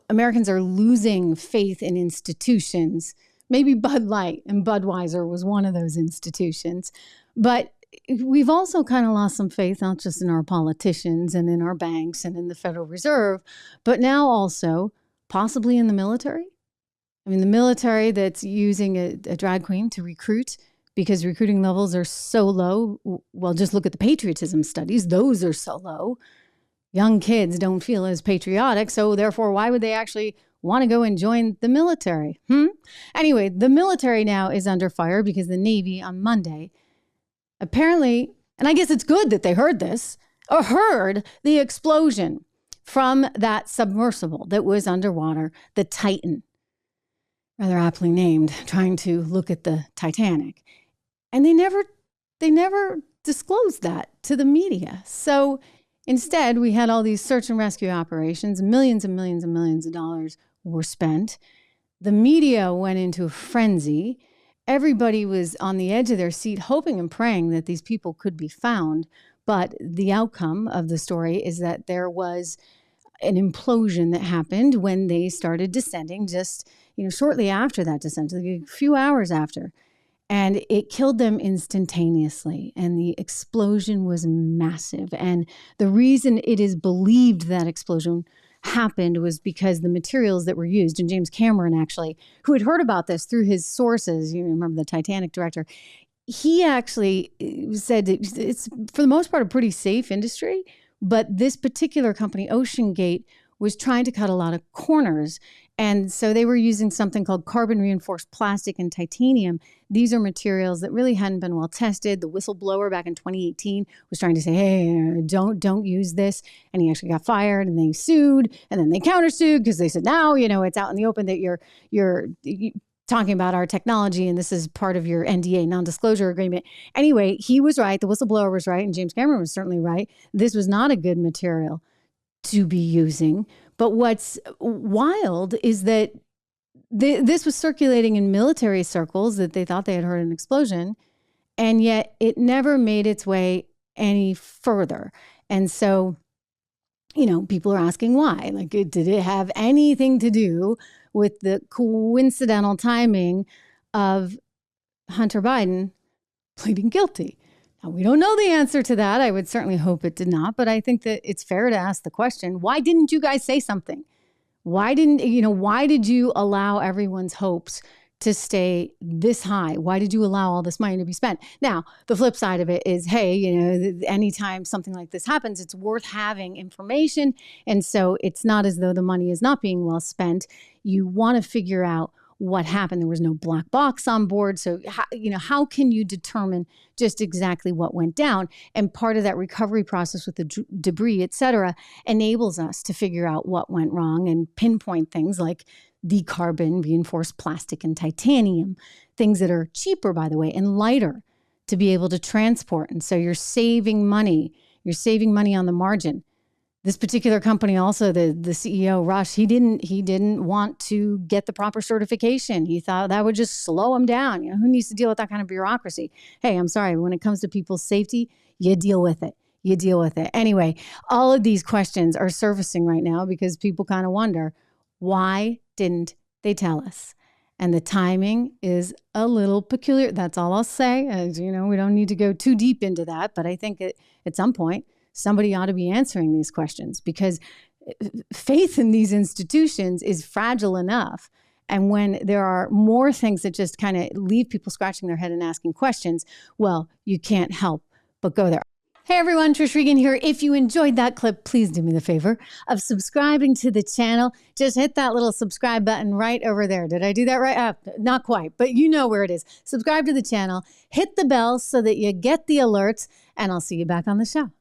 Americans are losing faith in institutions. Maybe Bud Light and Budweiser was one of those institutions. But we've also kind of lost some faith, not just in our politicians and in our banks and in the Federal Reserve, but now also possibly in the military. I mean, the military that's using a drag queen to recruit because recruiting levels are so low. Well, just look at the patriotism studies. Those are so low. Young kids don't feel as patriotic, so therefore, why would they actually want to go and join the military? Anyway, the military now is under fire because the Navy on Monday apparently, and I guess it's good that they heard this, or heard the explosion from that submersible that was underwater, the Titan, rather aptly named, trying to look at the Titanic. And they never disclosed that to the media. So instead, we had all these search and rescue operations, millions and millions and millions of dollars were spent. The media went into a frenzy. Everybody was on the edge of their seat, hoping and praying that these people could be found. But the outcome of the story is that there was an implosion that happened when they started descending just, shortly after that descent, like a few hours after. And it killed them instantaneously. And the explosion was massive. And the reason it is believed that explosion happened was because the materials that were used, and James Cameron actually, who had heard about this through his sources, you remember the Titanic director, he actually said it's for the most part a pretty safe industry, but this particular company, Oceangate, was trying to cut a lot of corners. And so they were using something called carbon reinforced plastic and titanium. These are materials that really hadn't been well tested. The whistleblower back in 2018 was trying to say, hey, don't use this. And he actually got fired, and they sued, and then they countersued because they said, now, it's out in the open that you're talking about our technology, and this is part of your NDA, non-disclosure agreement. Anyway, he was right. The whistleblower was right. And James Cameron was certainly right. This was not a good material to be using. But what's wild is that this was circulating in military circles, that they thought they had heard an explosion, and yet it never made its way any further. And so, people are asking why. Like, did it have anything to do with the coincidental timing of Hunter Biden pleading guilty? Now, we don't know the answer to that. I would certainly hope it did not, but I think that it's fair to ask the question, why didn't you guys say something? Why did you allow everyone's hopes to stay this high? Why did you allow all this money to be spent? Now, the flip side of it is, hey, anytime something like this happens, it's worth having information. And so it's not as though the money is not being well spent. You want to figure out what happened. There was no black box on board. So, how can you determine just exactly what went down? And part of that recovery process with the debris, et cetera, enables us to figure out what went wrong and pinpoint things like the carbon reinforced plastic and titanium, things that are cheaper, by the way, and lighter to be able to transport. And so you're saving money. You're saving money on the margin. This particular company also, the CEO, Rush, he didn't want to get the proper certification. He thought that would just slow him down. Who needs to deal with that kind of bureaucracy? Hey, I'm sorry. When it comes to people's safety, you deal with it. You deal with it. Anyway, all of these questions are surfacing right now because people kind of wonder, why didn't they tell us? And the timing is a little peculiar. That's all I'll say. As we don't need to go too deep into that, but I think at some point, somebody ought to be answering these questions, because faith in these institutions is fragile enough. And when there are more things that just kind of leave people scratching their head and asking questions, well, you can't help but go there. Hey everyone, Trish Regan here. If you enjoyed that clip, please do me the favor of subscribing to the channel. Just hit that little subscribe button right over there. Did I do that right? Not quite, but you know where it is. Subscribe to the channel, hit the bell so that you get the alerts, and I'll see you back on the show.